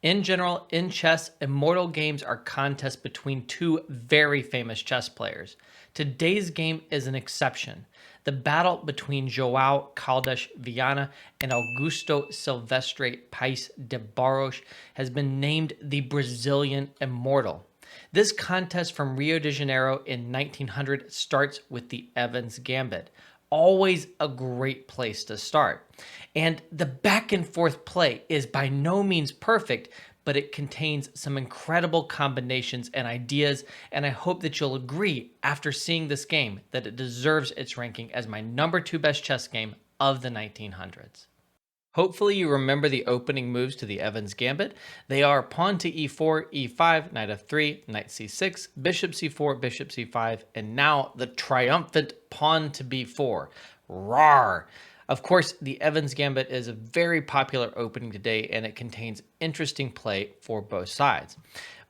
In general, in chess, immortal games are contests between two very famous chess players. Today's game is an exception. The battle between João Caldas Viana and Augusto Silvestre Paes de Barros has been named the Brazilian Immortal. This contest from Rio de Janeiro in 1900 starts with the Evans Gambit. Always a great place to start. And the back and forth play is by no means perfect, but it contains some incredible combinations and ideas, and I hope that you'll agree after seeing this game that it deserves its ranking as my #2 best chess game of the 1900s. Hopefully you remember the opening moves to the Evans Gambit. They are pawn to e4, e5, knight f3, knight c6, bishop c4, bishop c5, and now the triumphant pawn to b4. Rawr! Of course, the Evans Gambit is a very popular opening today, and it contains interesting play for both sides.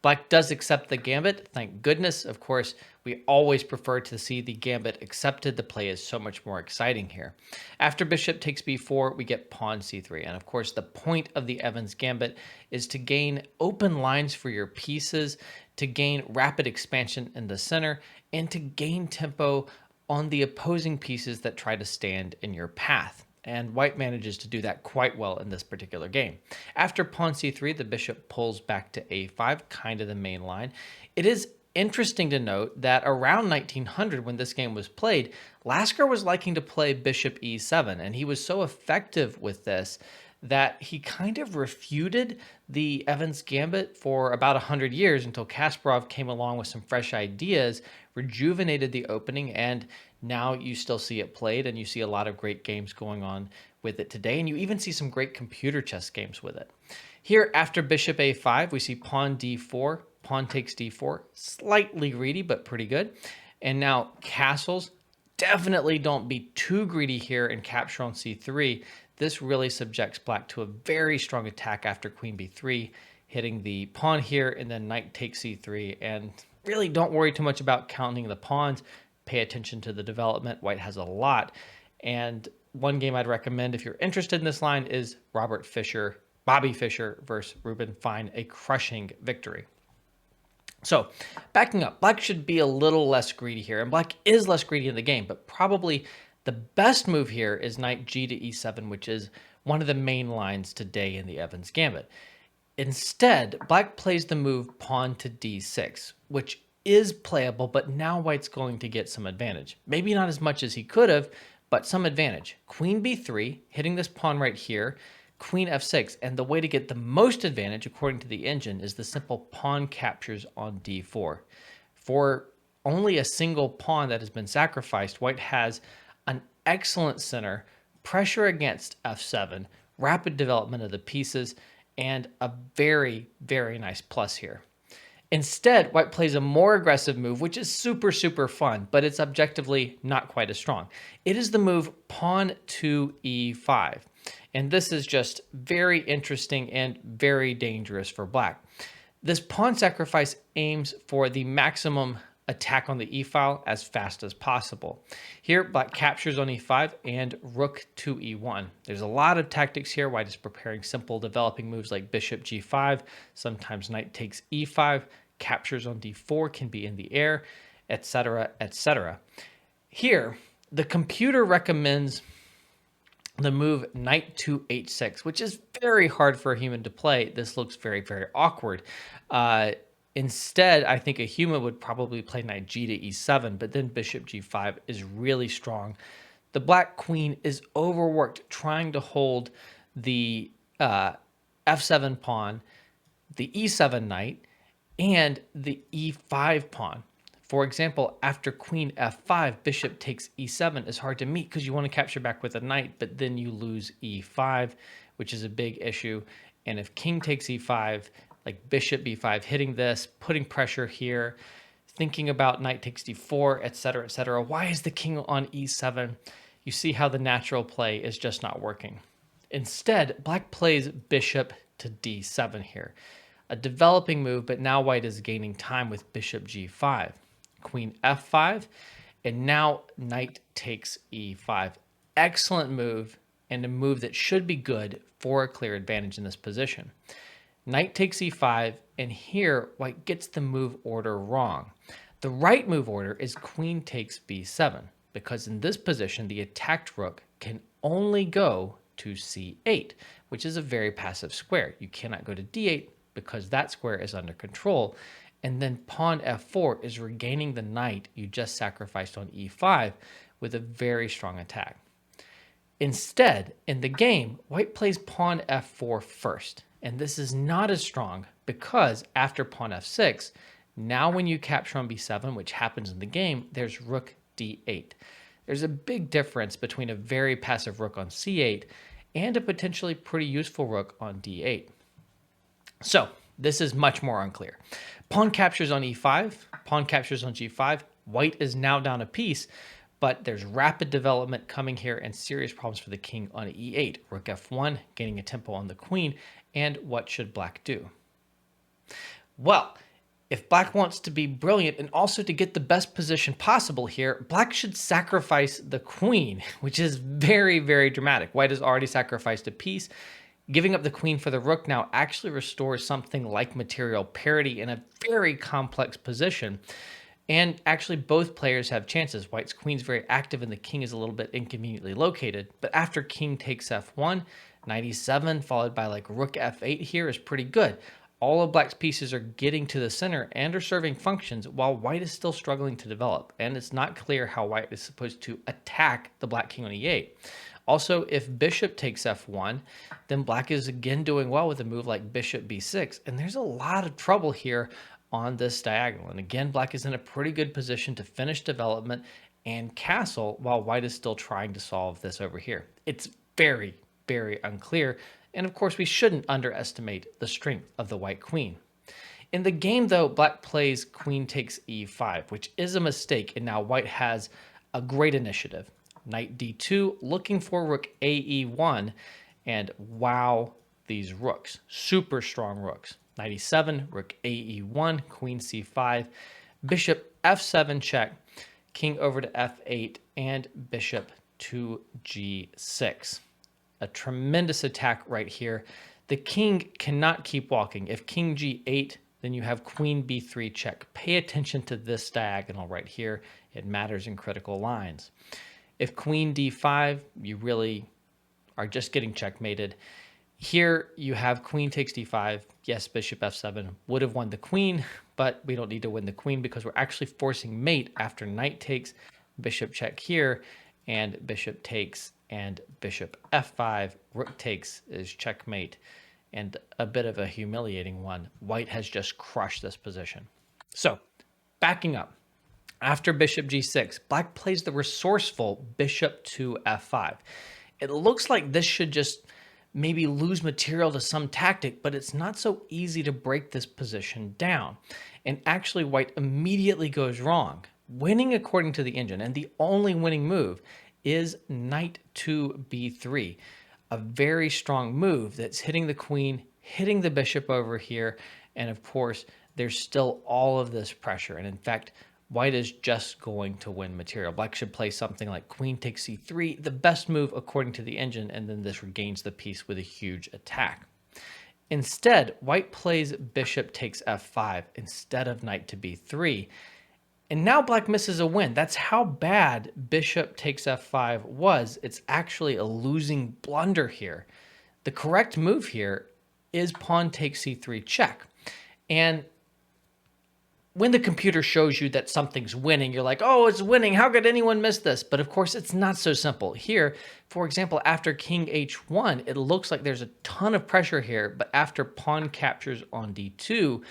Black does accept the gambit, thank goodness. Of course, we always prefer to see the gambit accepted. The play is so much more exciting here. After bishop takes b4, we get pawn c3. And of course, the point of the Evans Gambit is to gain open lines for your pieces, to gain rapid expansion in the center, and to gain tempo on the opposing pieces that try to stand in your path. And white manages to do that quite well in this particular game. After pawn c3, the bishop pulls back to a5, kind of the main line. It is interesting to note that around 1900, when this game was played, Lasker was liking to play bishop e7, and he was so effective with this that he kind of refuted the Evans Gambit for about 100 years until Kasparov came along with some fresh ideas, rejuvenated the opening, and now you still see it played, and you see a lot of great games going on with it today, and you even see some great computer chess games with it. Here, after bishop a5, we see pawn d4, pawn takes d4, slightly greedy, but pretty good. And now castles. Definitely don't be too greedy here and capture on c3. This really subjects black to a very strong attack after queen b3, hitting the pawn here, and then knight takes c3. And really don't worry too much about counting the pawns. Pay attention to the development. White has a lot. And one game I'd recommend if you're interested in this line is Bobby Fischer versus Ruben Fine, a crushing victory. So backing up, black should be a little less greedy here, and black is less greedy in the game, but probably the best move here is knight g to e7, which is one of the main lines today in the Evans Gambit. Instead, black plays the move pawn to d6, which is playable, but now white's going to get some advantage. Maybe not as much as he could have, but some advantage. Queen b3, hitting this pawn right here, queen f6, and the way to get the most advantage, according to the engine, is the simple pawn captures on d4. For only a single pawn that has been sacrificed, white has an excellent center, pressure against f7, rapid development of the pieces, and a very, very nice plus here. Instead, white plays a more aggressive move, which is super, super fun, but it's objectively not quite as strong. It is the move pawn to e5. And this is just very interesting and very dangerous for black. This pawn sacrifice aims for the maximum attack on the e-file as fast as possible. Here, black captures on e5 and rook to e1. There's a lot of tactics here. White is preparing simple developing moves like bishop g5, sometimes knight takes e5, captures on d4 can be in the air, etc., etc. Here, the computer recommends the move knight to h6, which is very hard for a human to play. This looks very, very awkward. Instead, I think a human would probably play knight g to e7, but then bishop g5 is really strong. The black queen is overworked trying to hold the f7 pawn, the e7 knight, and the e5 pawn. For example, after queen f5, bishop takes e7 is hard to meet because you want to capture back with a knight, but then you lose e5, which is a big issue. And if king takes e5, like bishop b5, hitting this, putting pressure here, thinking about knight takes d4, etc., etc. Why is the king on e7? You see how the natural play is just not working. Instead, black plays bishop to d7 here. A developing move, but now white is gaining time with bishop g5. Queen f5, and now knight takes e5. Excellent move, and a move that should be good for a clear advantage in this position. Knight takes e5, and here white gets the move order wrong. The right move order is queen takes b7, because in this position, the attacked rook can only go to c8, which is a very passive square. You cannot go to d8 because that square is under control. And then pawn f4 is regaining the knight you just sacrificed on e5 with a very strong attack. Instead, in the game, white plays pawn f4 first. And this is not as strong because after pawn f6, now when you capture on b7, which happens in the game, there's rook d8. There's a big difference between a very passive rook on c8 and a potentially pretty useful rook on d8. So this is much more unclear. Pawn captures on e5, pawn captures on g5. White is now down a piece, but there's rapid development coming here and serious problems for the king on e8. Rook f1, gaining a tempo on the queen, and what should black do? Well, if black wants to be brilliant and also to get the best position possible here, black should sacrifice the queen, which is very, very dramatic. White has already sacrificed a piece. Giving up the queen for the rook now actually restores something like material parity in a very complex position. And actually, both players have chances. White's queen's very active and the king is a little bit inconveniently located. But after king takes f1, knight e7, followed by like rook f8 here is pretty good. All of black's pieces are getting to the center and are serving functions while white is still struggling to develop. And it's not clear how white is supposed to attack the black king on e8. Also, if bishop takes f1, then black is again doing well with a move like bishop b6. And there's a lot of trouble here on this diagonal. And again, black is in a pretty good position to finish development and castle while white is still trying to solve this over here. It's very, very unclear. And of course, we shouldn't underestimate the strength of the white queen. In the game, though, black plays queen takes e5, which is a mistake. And now white has a great initiative. Knight d2, looking for rook ae1. And wow, these rooks, super strong rooks. Knight e7, rook ae1, queen c5, bishop f7 check, king over to f8, and bishop to g6. A tremendous attack right here. The king cannot keep walking. If king g8, then you have queen b3 check. Pay attention to this diagonal right here. It matters in critical lines. If queen d5, you really are just getting checkmated. Here you have queen takes d5. Yes, bishop f7 would have won the queen, but we don't need to win the queen because we're actually forcing mate after knight takes, bishop check here, and bishop takes, and bishop f5, rook takes is checkmate, and a bit of a humiliating one. White has just crushed this position. So, backing up, after bishop g6, black plays the resourceful bishop to f5. It looks like this should just maybe lose material to some tactic, but it's not so easy to break this position down. And actually, white immediately goes wrong. Winning according to the engine, and the only winning move, is knight to b3. A very strong move that's hitting the queen, hitting the bishop over here, and of course, there's still all of this pressure. And in fact, white is just going to win material. Black should play something like queen takes c3, the best move according to the engine, and then this regains the piece with a huge attack. Instead, white plays bishop takes f5 instead of knight to b3. And now black misses a win. That's how bad bishop takes f5 was. It's actually a losing blunder here. The correct move here is pawn takes c3 check. And when the computer shows you that something's winning, you're like, oh, it's winning. How could anyone miss this? But of course, it's not so simple. Here, for example, after king h1, it looks like there's a ton of pressure here. But after pawn captures on d2,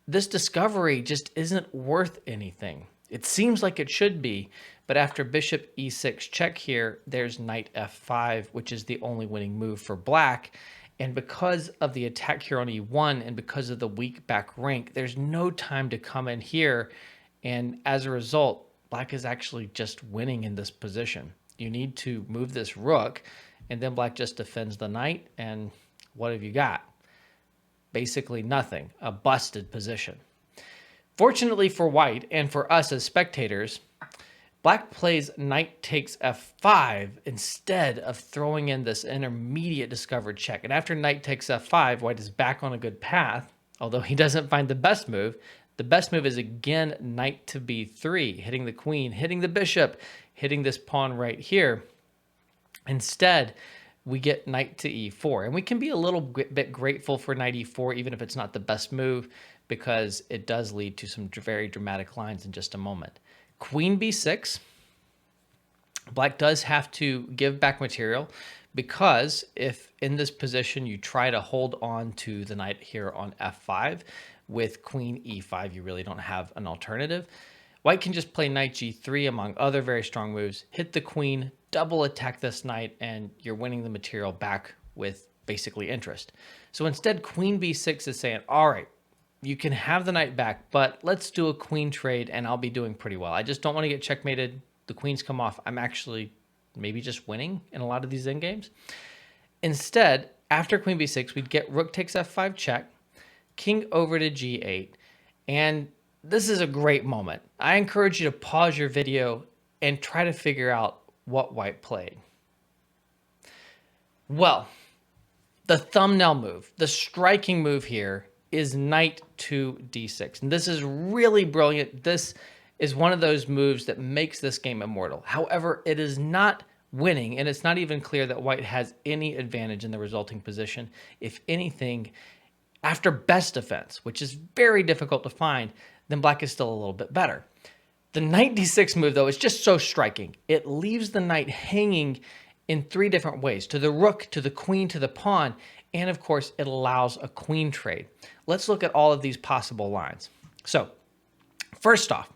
this discovery just isn't worth anything. It seems like it should be, but after bishop e6 check here, there's knight f5, which is the only winning move for black. And because of the attack here on e1 and because of the weak back rank, there's no time to come in here. And as a result, black is actually just winning in this position. You need to move this rook, and then black just defends the knight. And what have you got? Basically nothing, a busted position. Fortunately for white and for us as spectators, Black plays knight takes f5 instead of throwing in this intermediate discovered check. And after knight takes f5, white is back on a good path, although he doesn't find the best move. The best move is again knight to b3, hitting the queen, hitting the bishop, hitting this pawn right here. Instead, we get knight to e4. And we can be a little bit grateful for knight e4, even if it's not the best move, because it does lead to some very dramatic lines in just a moment. Queen b6. Black does have to give back material, because if in this position you try to hold on to the knight here on f5 with queen e5, you really don't have an alternative. White can just play knight g3 among other very strong moves, hit the queen, double attack this knight, and you're winning the material back with basically interest. So instead, queen b6 is saying, all right, you can have the knight back, but let's do a queen trade and I'll be doing pretty well. I just don't want to get checkmated. The queens come off. I'm actually maybe just winning in a lot of these endgames. Instead, after queen b6, we'd get rook takes f5 check, king over to g8, and this is a great moment. I encourage you to pause your video and try to figure out what white played. Well, the thumbnail move, the striking move here is knight to d6. And this is really brilliant. This is one of those moves that makes this game immortal. However, it is not winning, and it's not even clear that white has any advantage in the resulting position. If anything, after best defense, which is very difficult to find, then black is still a little bit better. The knight d6 move, though, is just so striking. It leaves the knight hanging in three different ways: to the rook, to the queen, to the pawn, and of course, it allows a queen trade. Let's look at all of these possible lines. So, first off,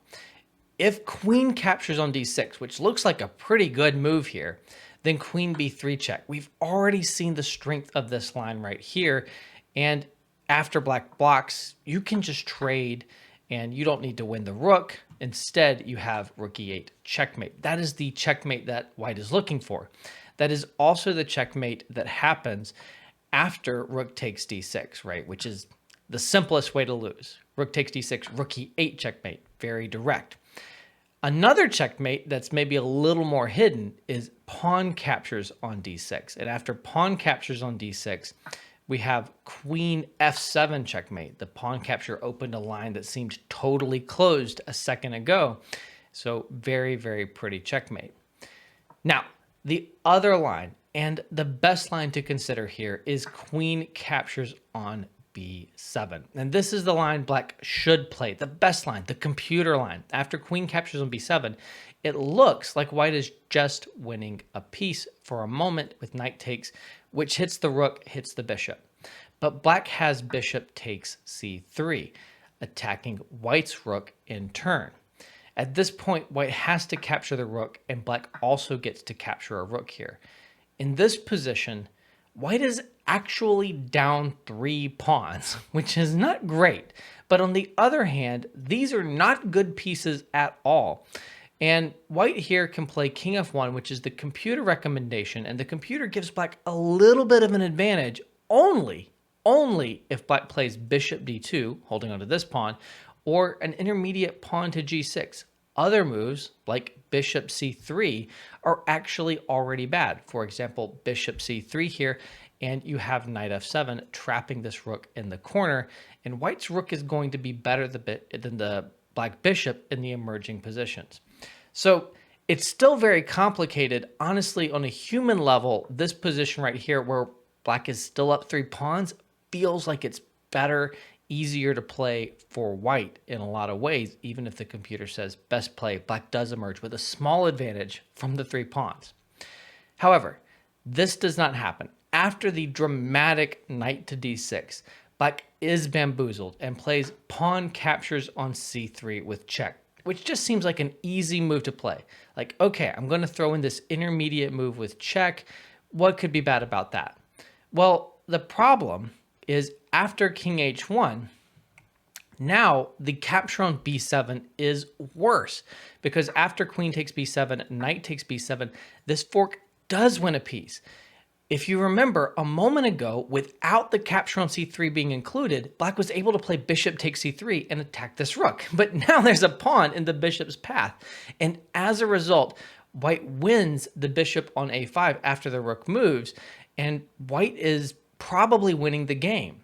if queen captures on d6, which looks like a pretty good move here, then queen b3 check. We've already seen the strength of this line right here, and after black blocks, you can just trade, and you don't need to win the rook. Instead, you have rook e8 checkmate. That is the checkmate that white is looking for. That is also the checkmate that happens after rook takes d6, right? Which is the simplest way to lose. Rook takes d6, rook e8 checkmate. Very direct. Another checkmate that's maybe a little more hidden is pawn captures on d6. And after pawn captures on d6, we have queen f7 checkmate. The pawn capture opened a line that seemed totally closed a second ago. So very, very pretty checkmate. Now, the other line, and the best line to consider here, is queen captures on b7. And this is the line black should play, the best line, the computer line. After queen captures on b7, it looks like white is just winning a piece for a moment with knight takes, which hits the rook, hits the bishop. But black has bishop takes c3, attacking white's rook in turn. At this point, white has to capture the rook, and black also gets to capture a rook here. In this position, white is actually down 3 pawns, which is not great. But on the other hand, these are not good pieces at all. And white here can play king f1, which is the computer recommendation, and the computer gives black a little bit of an advantage only if black plays bishop d2, holding onto this pawn, or an intermediate pawn to g6. Other moves, like bishop c3, are actually already bad. For example, bishop c3 here, and you have knight f7 trapping this rook in the corner, and white's rook is going to be better than the black bishop in the emerging positions. So it's still very complicated. Honestly, on a human level, this position right here where black is still up 3 pawns feels like it's better, easier to play for white in a lot of ways. Even if the computer says best play, black does emerge with a small advantage from the 3 pawns. However, this does not happen. After the dramatic knight to d6, black is bamboozled and plays pawn captures on c3 with check, which just seems like an easy move to play. Like, okay, I'm going to throw in this intermediate move with check. What could be bad about that? Well, the problem is after king h1, now the capture on b7 is worse, because after queen takes b7, knight takes b7, this fork does win a piece. If you remember, a moment ago, without the capture on c3 being included, black was able to play bishop takes c3 and attack this rook. But now there's a pawn in the bishop's path. And as a result, white wins the bishop on a5 after the rook moves, and white is probably winning the game.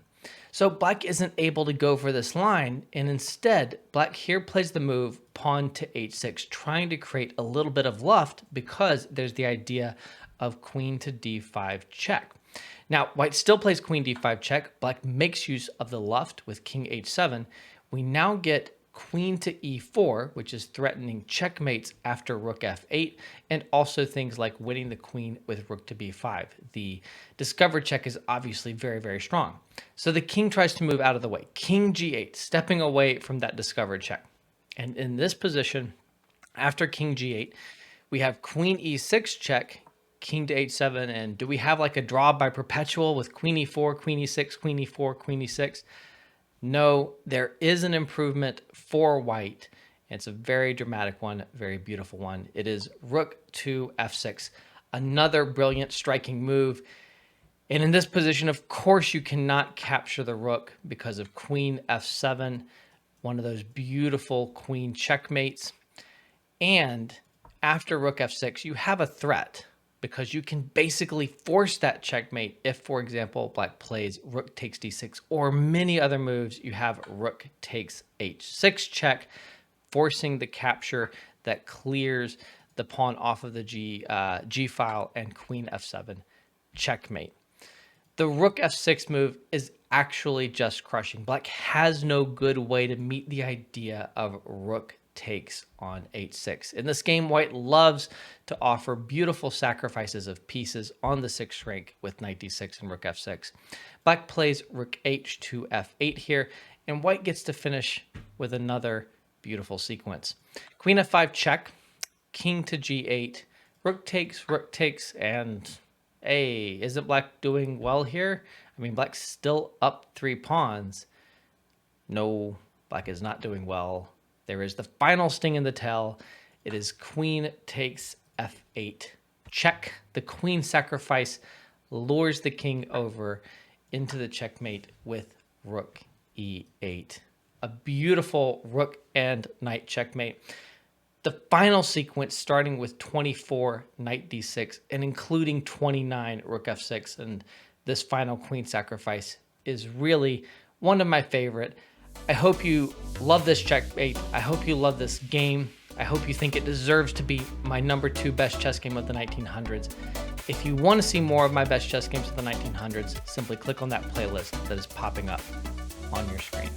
So black isn't able to go for this line, and instead, black here plays the move pawn to h6, trying to create a little bit of luft because there's the idea of queen to d5 check. Now, white still plays queen d5 check. Black makes use of the luft with king h7. We now get queen to e4, which is threatening checkmates after rook f8, and also things like winning the queen with rook to b5. The discovered check is obviously very, very strong. So the king tries to move out of the way. King g8, stepping away from that discovered check. And in this position, after king g8, we have queen e6 check, king to h7, and do we have like a draw by perpetual with queen e4, queen e6, queen e4, queen e6? No, there is an improvement for white. It's a very dramatic one, very beautiful one. It is rook to f6, another brilliant striking move. And in this position, of course, you cannot capture the rook because of queen f7, one of those beautiful queen checkmates. And after rook f6, you have a threat, because you can basically force that checkmate if, for example, black plays rook takes d6, or many other moves. You have rook takes h6 check, forcing the capture that clears the pawn off of the g file, and queen f7 checkmate. The rook f6 move is actually just crushing. Black has no good way to meet the idea of rook takes on h6. In this game, white loves to offer beautiful sacrifices of pieces on the 6th rank with knight d6 and rook f6. Black plays rook h to f8 here, and white gets to finish with another beautiful sequence. Queen f5 check, king to g8, rook takes, and hey, isn't black doing well here? I mean, black's still up 3 pawns. No, black is not doing well. There is the final sting in the tail. It is queen takes f8 check. The queen sacrifice lures the king over into the checkmate with rook e8. A beautiful rook and knight checkmate. The final sequence starting with 24 knight d6 and including 29 rook f6, and this final queen sacrifice is really one of my favorite. I hope you love this checkmate. I hope you love this game. I hope you think it deserves to be my #2 best chess game of the 1900s. If you want to see more of my best chess games of the 1900s, simply click on that playlist that is popping up on your screen.